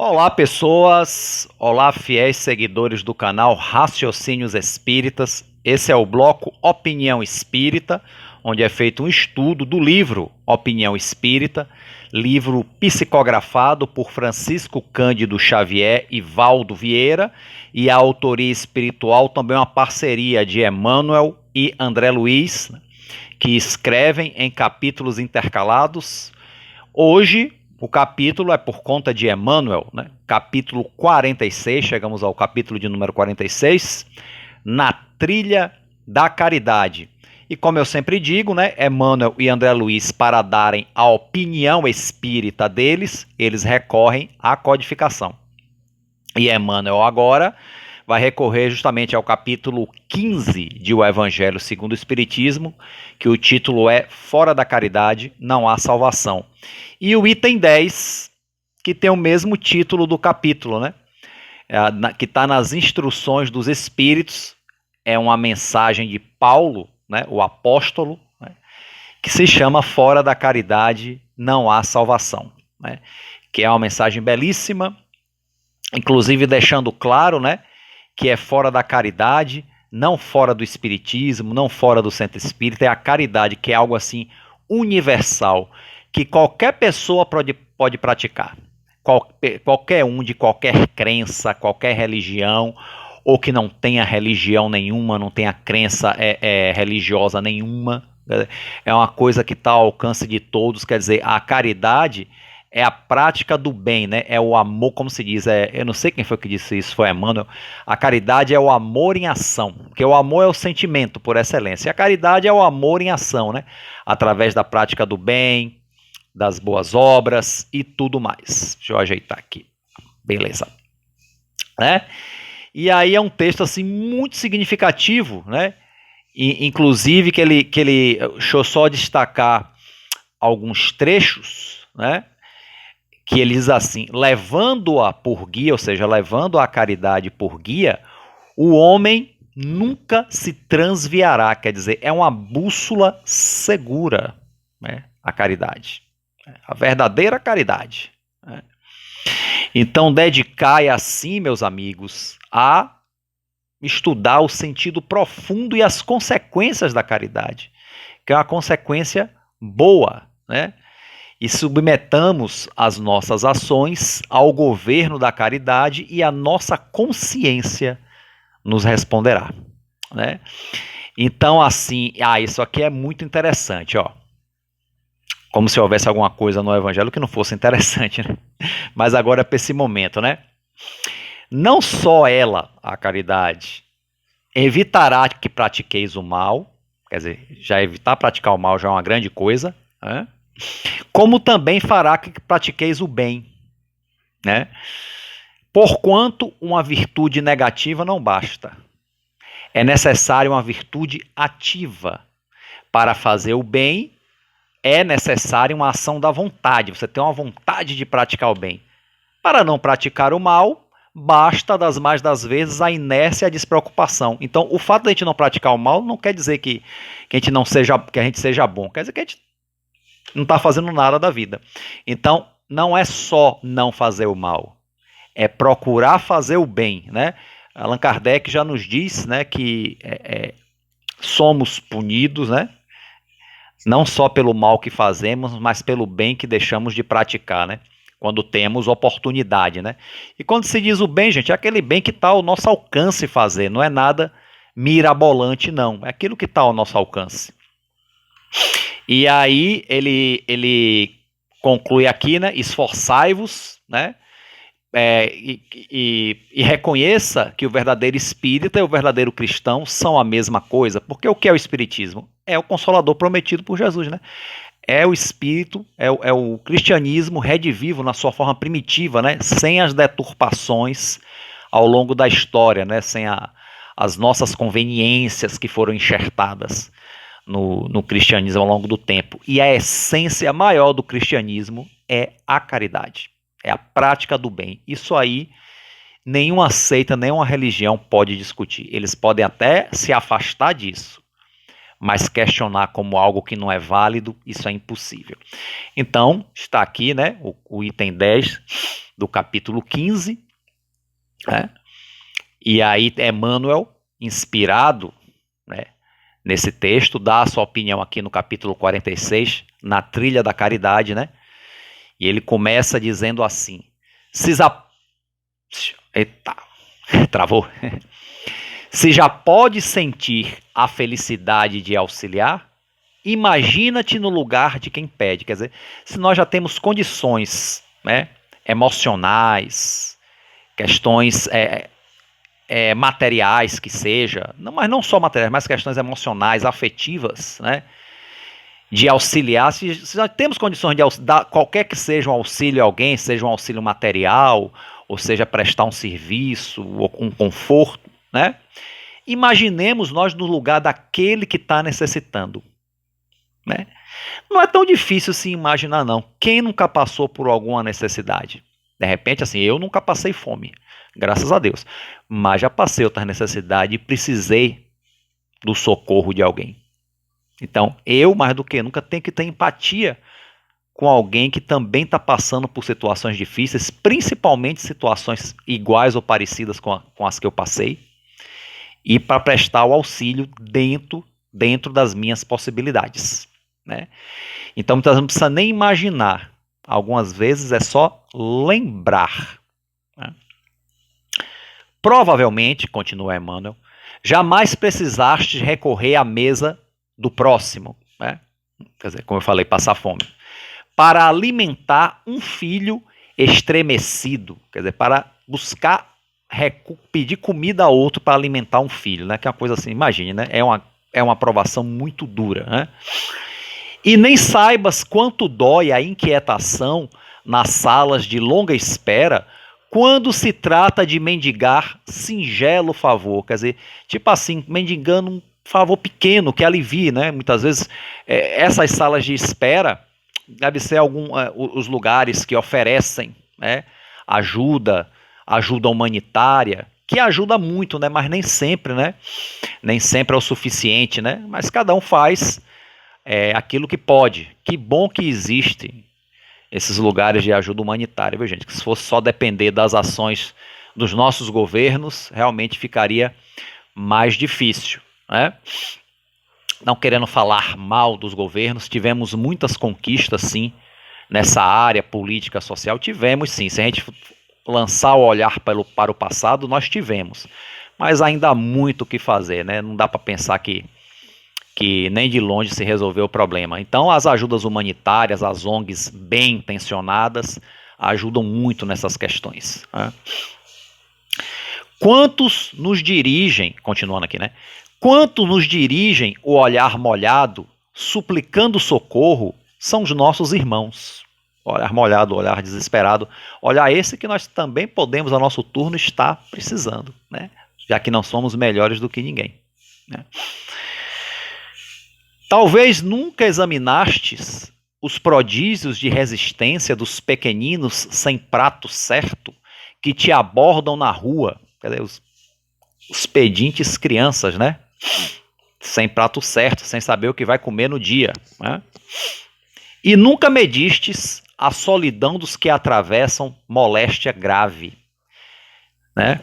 Olá, pessoas! Olá, fiéis seguidores do canal Raciocínios Espíritas. Esse é o bloco Opinião Espírita, onde é feito um estudo do livro Opinião Espírita, livro psicografado por Francisco Cândido Xavier e Valdo Vieira, e a autoria espiritual também é uma parceria de Emmanuel e André Luiz, que escrevem em capítulos intercalados. Hoje, o capítulo é por conta de Emmanuel, né? Capítulo 46, chegamos ao capítulo de número 46, Na Trilha da Caridade. E como eu sempre digo, né, Emmanuel e André Luiz, para darem a opinião espírita deles, eles recorrem à codificação. E Emmanuel agora vai recorrer justamente ao capítulo 15 de O Evangelho segundo o Espiritismo, que o título é Fora da Caridade, não há salvação. E o item 10, que tem o mesmo título do capítulo, né? Que está nas instruções dos Espíritos, é uma mensagem de Paulo, né, o apóstolo, né, que se chama Fora da Caridade, não há salvação, né? Que é uma mensagem belíssima, inclusive deixando claro, né, que é fora da caridade, não fora do espiritismo, não fora do centro espírita, é a caridade, que é algo assim universal, que qualquer pessoa pode praticar, qualquer um de qualquer crença, qualquer religião, ou que não tenha religião nenhuma, não tenha crença religiosa nenhuma, é uma coisa que está ao alcance de todos. Quer dizer, a caridade é a prática do bem, né? É o amor, como se diz, eu não sei quem foi que disse isso, foi Emmanuel. A caridade é o amor em ação, porque o amor é o sentimento por excelência, e a caridade é o amor em ação, né? Através da prática do bem, das boas obras e tudo mais. Deixa eu ajeitar aqui, beleza, né? E aí é um texto assim muito significativo, né? E, inclusive que ele, deixa eu só destacar alguns trechos, né? Que ele diz assim: levando-a por guia, ou seja, levando a caridade por guia, o homem nunca se transviará. Quer dizer, é uma bússola segura, né, a caridade, a verdadeira caridade, né? Então, dedicai assim, meus amigos, a estudar o sentido profundo e as consequências da caridade, que é uma consequência boa, né? E submetamos as nossas ações ao governo da caridade e a nossa consciência nos responderá, né? Então, assim, isso aqui é muito interessante, ó. Como se houvesse alguma coisa no Evangelho que não fosse interessante, né? Mas agora é para esse momento, né? Não só ela, a caridade, evitará que pratiqueis o mal, quer dizer, já evitar praticar o mal já é uma grande coisa, né? Como também fará que pratiqueis o bem, né? Porquanto uma virtude negativa não basta. É necessária uma virtude ativa. Para fazer o bem, é necessária uma ação da vontade. Você tem uma vontade de praticar o bem. Para não praticar o mal, basta das mais das vezes a inércia e a despreocupação. Então, o fato de a gente não praticar o mal não quer dizer que a gente seja bom. Quer dizer que a gente não está fazendo nada da vida. Então, não é só não fazer o mal, é procurar fazer o bem, né? Allan Kardec já nos diz, né, que somos punidos, né? Não só pelo mal que fazemos, mas pelo bem que deixamos de praticar, né? Quando temos oportunidade, né? E quando se diz o bem, gente, é aquele bem que está ao nosso alcance fazer, não é nada mirabolante, não. É aquilo que está ao nosso alcance. E aí ele conclui aqui, né? Esforçai-vos, né? E reconheça que o verdadeiro espírita e o verdadeiro cristão são a mesma coisa. Porque o que é o espiritismo? É o consolador prometido por Jesus, né? É o espírito, é o cristianismo redivivo na sua forma primitiva, né? Sem as deturpações ao longo da história, né? Sem as nossas conveniências que foram enxertadas no cristianismo ao longo do tempo. E a essência maior do cristianismo é a caridade, é a prática do bem. Isso aí nenhuma seita, nenhuma religião pode discutir. Eles podem até se afastar disso, mas questionar como algo que não é válido, isso é impossível. Então, está aqui, né, o item 10 do capítulo 15, né, e aí Emmanuel, inspirado, né, nesse texto, dá a sua opinião aqui no capítulo 46, na trilha da caridade, né, e ele começa dizendo assim, eita, travou. Se já pode sentir a felicidade de auxiliar, imagina-te no lugar de quem pede. Quer dizer, se nós já temos condições, né, emocionais, questões materiais que seja, não, mas não só materiais, mas questões emocionais, afetivas, né, de auxiliar, se já temos condições de dar qualquer que seja um auxílio a alguém, seja um auxílio material, ou seja prestar um serviço, ou um conforto, né? Imaginemos nós no lugar daquele que está necessitando, né? Não é tão difícil se imaginar, não. Quem nunca passou por alguma necessidade? De repente, assim, eu nunca passei fome, graças a Deus, mas já passei outras necessidades e precisei do socorro de alguém. Então, eu, mais do que nunca, tenho que ter empatia com alguém que também está passando por situações difíceis, principalmente situações iguais ou parecidas com as que eu passei, e para prestar o auxílio dentro das minhas possibilidades, né? Então, muitas vezes não precisa nem imaginar. Algumas vezes é só lembrar, né? Provavelmente, continua Emmanuel, jamais precisaste recorrer à mesa do próximo, né? Quer dizer, como eu falei, passar fome, para alimentar um filho estremecido, quer dizer, para buscar pedir comida a outro para alimentar um filho, né? Que é uma coisa assim, imagine, né? É uma provação muito dura, né? E nem saibas quanto dói a inquietação nas salas de longa espera quando se trata de mendigar singelo favor, quer dizer, tipo assim, mendigando um favor pequeno que alivie, né? Muitas vezes essas salas de espera deve ser os lugares que oferecem, né, ajuda humanitária, que ajuda muito, né? Mas nem sempre, né? Nem sempre é o suficiente, né? Mas cada um faz aquilo que pode. Que bom que existem esses lugares de ajuda humanitária, viu, gente? Que se fosse só depender das ações dos nossos governos, realmente ficaria mais difícil, né? Não querendo falar mal dos governos, tivemos muitas conquistas, sim, nessa área política social. Tivemos, sim. Se a gente lançar o olhar para o passado, nós tivemos. Mas ainda há muito o que fazer, né? Não dá para pensar que nem de longe se resolveu o problema. Então, as ajudas humanitárias, as ONGs bem intencionadas, ajudam muito nessas questões, né? Quantos nos dirigem, continuando aqui, né? Quantos nos dirigem o olhar molhado, suplicando socorro, são os nossos irmãos. Olhar molhado, olhar desesperado, olhar esse que nós também podemos, a nosso turno, estar precisando, né? Já que não somos melhores do que ninguém, né? Talvez nunca examinastes os prodígios de resistência dos pequeninos sem prato certo que te abordam na rua, quer dizer, os pedintes crianças, né? Sem prato certo, sem saber o que vai comer no dia, né? E nunca medistes a solidão dos que atravessam moléstia grave, né?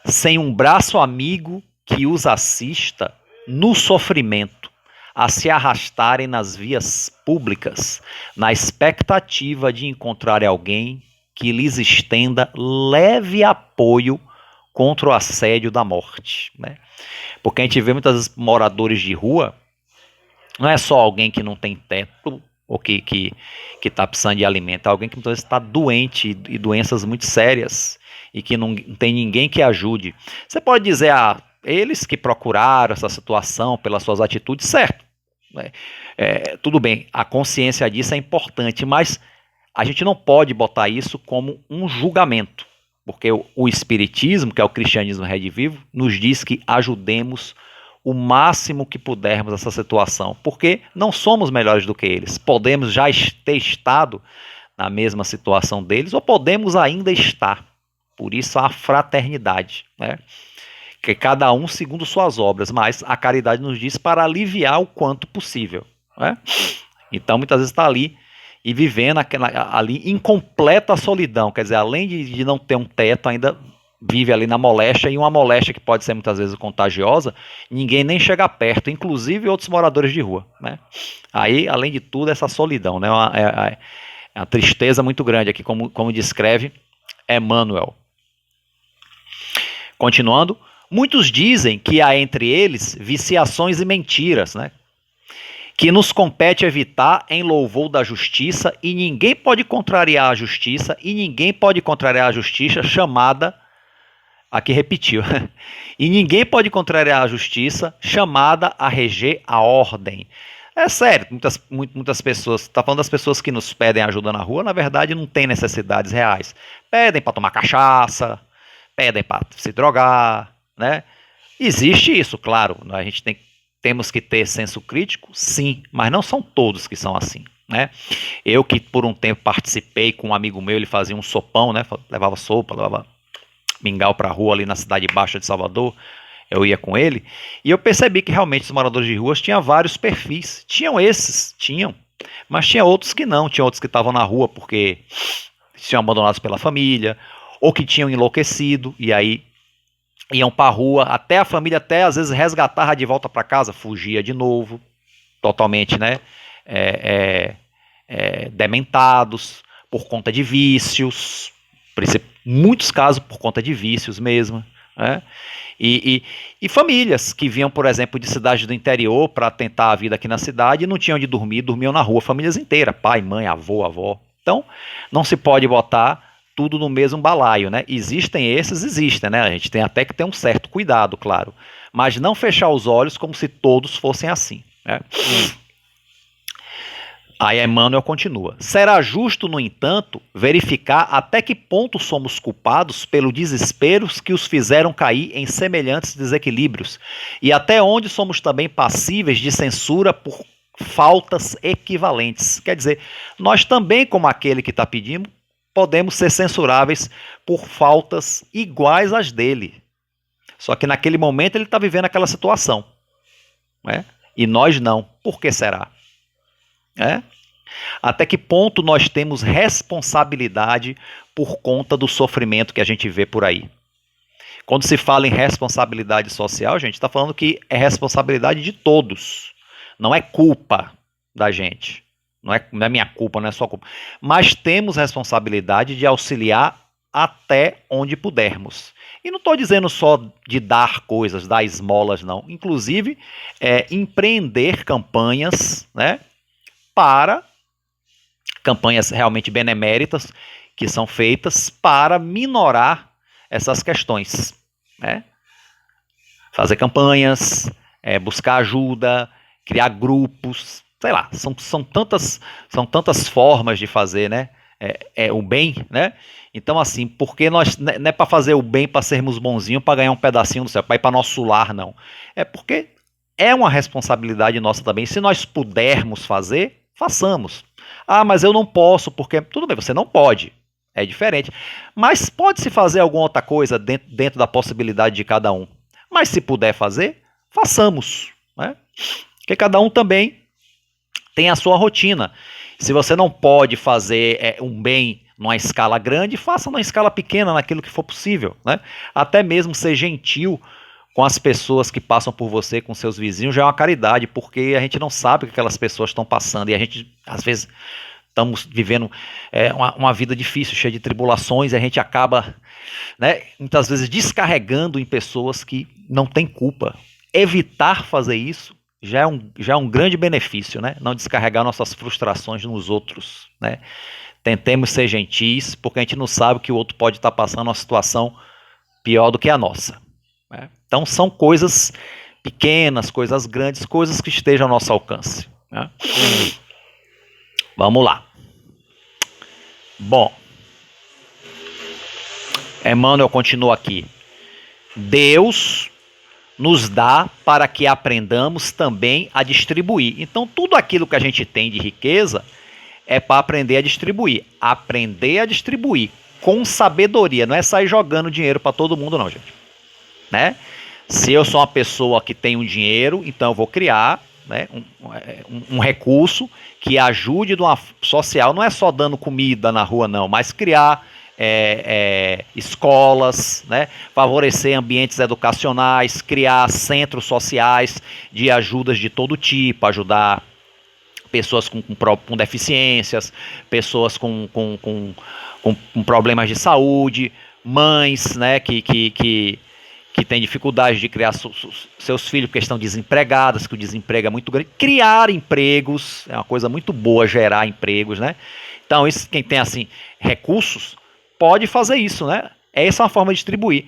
Sem um braço amigo que os assista no sofrimento, a se arrastarem nas vias públicas, na expectativa de encontrar alguém que lhes estenda leve apoio contra o assédio da morte, né? Porque a gente vê muitas vezes moradores de rua, não é só alguém que não tem teto ou que está precisando de alimento, é alguém que muitas vezes está doente e doenças muito sérias e que não tem ninguém que ajude. Você pode dizer eles que procuraram essa situação pelas suas atitudes, certo, né? Tudo bem, a consciência disso é importante, mas a gente não pode botar isso como um julgamento, porque o Espiritismo, que é o cristianismo redivivo, nos diz que ajudemos o máximo que pudermos essa situação, porque não somos melhores do que eles, podemos já ter estado na mesma situação deles, ou podemos ainda estar, por isso a fraternidade, né? que cada um segundo suas obras, mas a caridade nos diz para aliviar o quanto possível, né? Então, muitas vezes está ali e vivendo ali em completa solidão, quer dizer, além de não ter um teto, ainda vive ali na moléstia, e uma moléstia que pode ser muitas vezes contagiosa, ninguém nem chega perto, inclusive outros moradores de rua, né? Aí, além de tudo, essa solidão, né? É uma tristeza muito grande aqui, como descreve Emmanuel. Continuando, muitos dizem que há entre eles viciações e mentiras, né? Que nos compete evitar em louvor da justiça, e ninguém pode contrariar a justiça, chamada, aqui repetiu, e ninguém pode contrariar a justiça chamada a reger a ordem. É sério, muitas pessoas, está falando das pessoas que nos pedem ajuda na rua, na verdade não tem necessidades reais. Pedem para tomar cachaça, pedem para se drogar, né? Existe isso, claro, a gente temos que ter senso crítico, sim, mas não são todos que são assim, né? Eu que por um tempo participei com um amigo meu, ele fazia um sopão, né? Levava sopa, levava mingau para a rua ali na Cidade Baixa de Salvador, eu ia com ele, e eu percebi que realmente os moradores de ruas tinham vários perfis. Tinham, mas tinha outros que não, tinha outros que estavam na rua porque tinham abandonados pela família, ou que tinham enlouquecido, e aí iam para a rua, até a família até às vezes resgatava de volta para casa, fugia de novo, totalmente, né, dementados, por conta de vícios, muitos casos por conta de vícios mesmo, né? E famílias que vinham, por exemplo, de cidades do interior para tentar a vida aqui na cidade e não tinham onde dormir, dormiam na rua, famílias inteiras, pai, mãe, avô, avó. Então, não se pode botar tudo no mesmo balaio, né? Existem, né? A gente tem até que ter um certo cuidado, claro, mas não fechar os olhos como se todos fossem assim, né? Aí Emmanuel continua. Será justo, no entanto, verificar até que ponto somos culpados pelo desespero que os fizeram cair em semelhantes desequilíbrios, e até onde somos também passíveis de censura por faltas equivalentes. Quer dizer, nós também, como aquele que está pedindo, podemos ser censuráveis por faltas iguais às dele. Só que naquele momento ele está vivendo aquela situação, né? E nós não. Por que será? Até que ponto nós temos responsabilidade por conta do sofrimento que a gente vê por aí? Quando se fala em responsabilidade social, a gente está falando que é responsabilidade de todos. Não é culpa da gente. Não é minha culpa, não é sua culpa. Mas temos responsabilidade de auxiliar até onde pudermos. E não estou dizendo só de dar coisas, dar esmolas, não. Inclusive, empreender campanhas, né, para campanhas realmente beneméritas que são feitas para minorar essas questões, né? Fazer campanhas, buscar ajuda, criar grupos, sei lá, são tantas formas de fazer, né? O bem, né? Então, assim, porque nós não é para fazer o bem para sermos bonzinhos, para ganhar um pedacinho do céu, para ir para nosso lar, não. É porque é uma responsabilidade nossa também. Se nós pudermos fazer, façamos. Ah, mas eu não posso, porque... Tudo bem, você não pode. É diferente. Mas pode-se fazer alguma outra coisa dentro da possibilidade de cada um. Mas se puder fazer, façamos, né? Porque cada um também tem a sua rotina. Se você não pode fazer um bem numa escala grande, faça numa escala pequena, naquilo que for possível, né? Até mesmo ser gentil com as pessoas que passam por você, com seus vizinhos, já é uma caridade, porque a gente não sabe o que aquelas pessoas estão passando, e a gente, às vezes, estamos vivendo uma vida difícil, cheia de tribulações, e a gente acaba, né, muitas vezes descarregando em pessoas que não têm culpa. Evitar fazer isso já é um grande benefício, né? Não descarregar nossas frustrações nos outros, né? Tentemos ser gentis, porque a gente não sabe que o outro pode estar passando uma situação pior do que a nossa, né? Então são coisas pequenas, coisas grandes, coisas que estejam ao nosso alcance, né? Vamos lá. Bom, Emmanuel continua aqui. Deus nos dá para que aprendamos também a distribuir. Então, tudo aquilo que a gente tem de riqueza é para aprender a distribuir. Aprender a distribuir com sabedoria. Não é sair jogando dinheiro para todo mundo, não, gente, né? Se eu sou uma pessoa que tem um dinheiro, então eu vou criar, né, um recurso que ajude de uma social, não é só dando comida na rua, não, mas criar escolas, né, favorecer ambientes educacionais, criar centros sociais de ajudas de todo tipo, ajudar pessoas com deficiências, pessoas com problemas de saúde, mães, né, que têm dificuldade de criar seus filhos porque estão desempregadas, que o desemprego é muito grande. Criar empregos é uma coisa muito boa, gerar empregos, né? Então, isso, quem tem assim recursos pode fazer isso, né? Essa é uma forma de distribuir.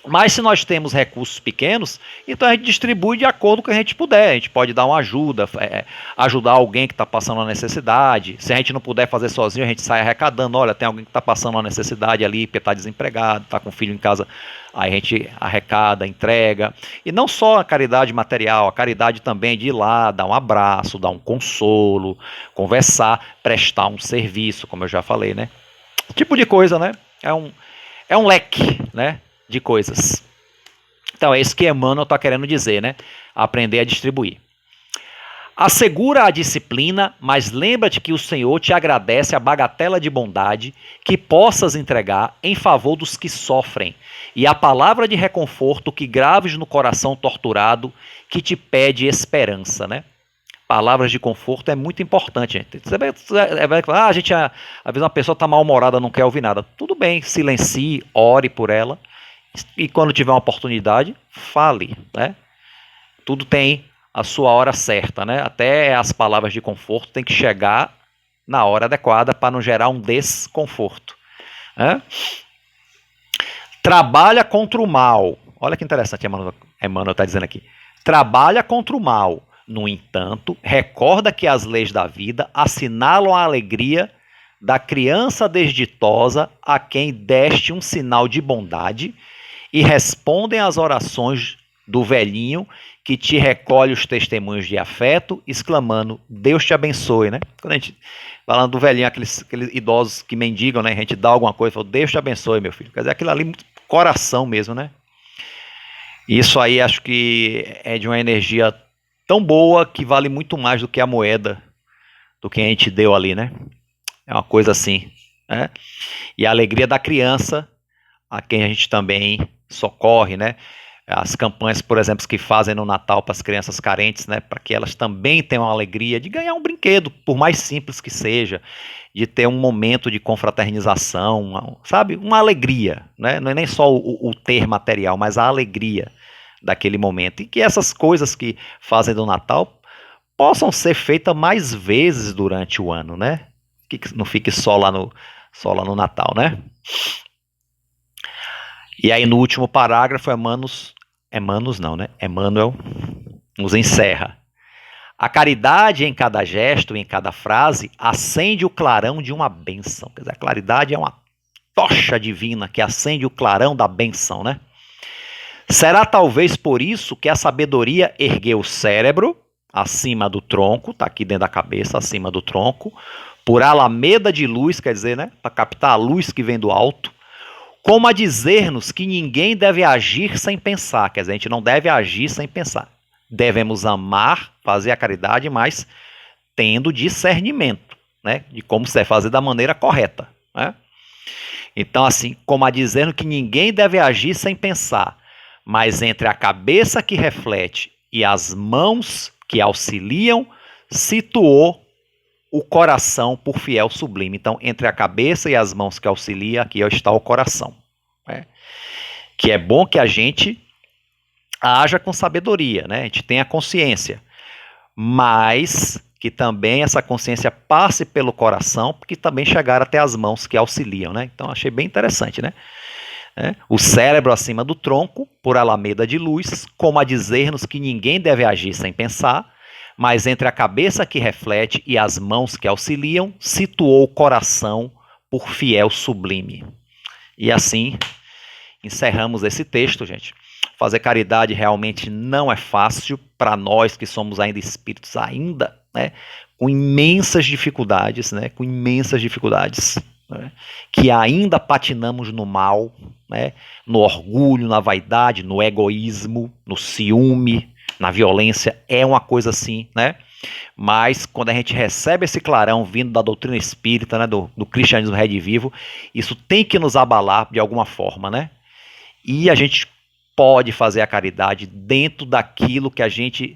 Mas se nós temos recursos pequenos, então a gente distribui de acordo com o que a gente puder. A gente pode dar uma ajuda, ajudar alguém que está passando uma necessidade. Se a gente não puder fazer sozinho, a gente sai arrecadando. Olha, tem alguém que está passando uma necessidade ali, porque está desempregado, está com o filho em casa. Aí a gente arrecada, entrega. E não só a caridade material, a caridade também de ir lá, dar um abraço, dar um consolo, conversar, prestar um serviço, como eu já falei, né? Esse tipo de coisa, né? É um leque, né, de coisas. Então é isso que Emmanuel está querendo dizer, né? Aprender a distribuir. Assegura a disciplina, mas lembra-te que o Senhor te agradece a bagatela de bondade que possas entregar em favor dos que sofrem, e a palavra de reconforto que graves no coração torturado que te pede esperança, né? Palavras de conforto é muito importante, gente. Você vai falar, às vezes uma pessoa está mal-humorada, não quer ouvir nada. Tudo bem, silencie, ore por ela, e quando tiver uma oportunidade, fale, né? Tudo tem a sua hora certa, né? Até as palavras de conforto tem que chegar na hora adequada para não gerar um desconforto, né? Trabalha contra o mal. Olha que interessante, Emmanuel está dizendo aqui. Trabalha contra o mal. No entanto, recorda que as leis da vida assinalam a alegria da criança desditosa a quem deste um sinal de bondade e respondem às orações do velhinho que te recolhe os testemunhos de afeto, exclamando, Deus te abençoe, né? Quando a gente, falando do velhinho, aqueles idosos que mendigam, né? A gente dá alguma coisa e fala, Deus te abençoe, meu filho. Quer dizer, aquilo ali, coração mesmo, né? Isso aí acho que é de uma energia tão boa que vale muito mais do que a moeda do que a gente deu ali, né? É uma coisa assim, né? E a alegria da criança, a quem a gente também socorre, né? As campanhas, por exemplo, que fazem no Natal para as crianças carentes, né? Para que elas também tenham a alegria de ganhar um brinquedo, por mais simples que seja, de ter um momento de confraternização, sabe? Uma alegria, né? Não é nem só o ter material, mas a alegria daquele momento. E que essas coisas que fazem do Natal possam ser feitas mais vezes durante o ano, né? Que não fique só lá no Natal, né? E aí no último parágrafo, Emmanuel nos encerra. A caridade em cada gesto e em cada frase acende o clarão de uma bênção. Quer dizer, a caridade é uma tocha divina que acende o clarão da bênção, né? Será talvez por isso que a sabedoria ergueu o cérebro acima do tronco, está aqui dentro da cabeça, acima do tronco, por alameda de luz, quer dizer, né, para captar a luz que vem do alto, como a dizer-nos que ninguém deve agir sem pensar, quer dizer, a gente não deve agir sem pensar. Devemos amar, fazer a caridade, mas tendo discernimento, né, de como se deve fazer da maneira correta, né? Então, assim, como a dizer-nos que ninguém deve agir sem pensar, mas entre a cabeça que reflete e as mãos que auxiliam, situou o coração por fiel sublime. Então, entre a cabeça e as mãos que auxiliam, aqui está o coração, né? Que é bom que a gente haja com sabedoria, né? A gente tenha consciência, mas que também essa consciência passe pelo coração, porque também chegar até as mãos que auxiliam, né? Então, achei bem interessante, né? O cérebro acima do tronco, por alameda de luz, como a dizer-nos que ninguém deve agir sem pensar, mas entre a cabeça que reflete e as mãos que auxiliam, situou o coração por fiel sublime. E assim, encerramos esse texto, gente. Fazer caridade realmente não é fácil para nós que somos ainda espíritos ainda, né, com imensas dificuldades, né, que ainda patinamos no mal, né? No orgulho, na vaidade, no egoísmo, no ciúme, na violência, é uma coisa assim, né? Mas quando a gente recebe esse clarão vindo da doutrina espírita, né, do cristianismo redivivo, isso tem que nos abalar de alguma forma, né? E a gente pode fazer a caridade dentro daquilo que a gente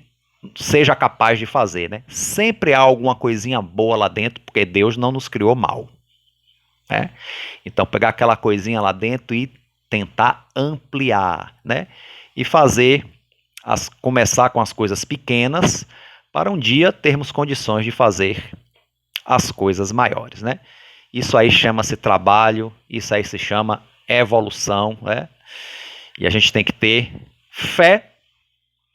seja capaz de fazer, né? Sempre há alguma coisinha boa lá dentro, porque Deus não nos criou mal, né? Então pegar aquela coisinha lá dentro e tentar ampliar, né? E começar com as coisas pequenas para um dia termos condições de fazer as coisas maiores, né? Isso aí chama-se trabalho, isso aí se chama evolução, né? E a gente tem que ter fé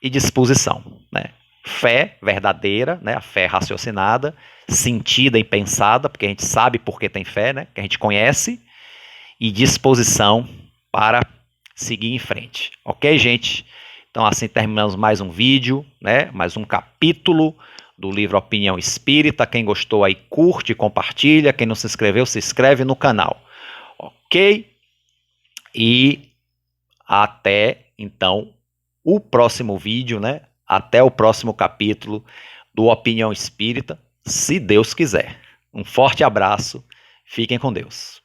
e disposição, né? Fé verdadeira, né? A fé raciocinada, sentida e pensada, porque a gente sabe por que tem fé, né? Que a gente conhece, e disposição para seguir em frente. Ok, gente? Então assim terminamos mais um vídeo, né? Mais um capítulo do livro Opinião Espírita. Quem gostou aí curte, compartilha. Quem não se inscreveu, se inscreve no canal. Ok? E até então o próximo vídeo, né? Até o próximo capítulo do Opinião Espírita, se Deus quiser. Um forte abraço. Fiquem com Deus.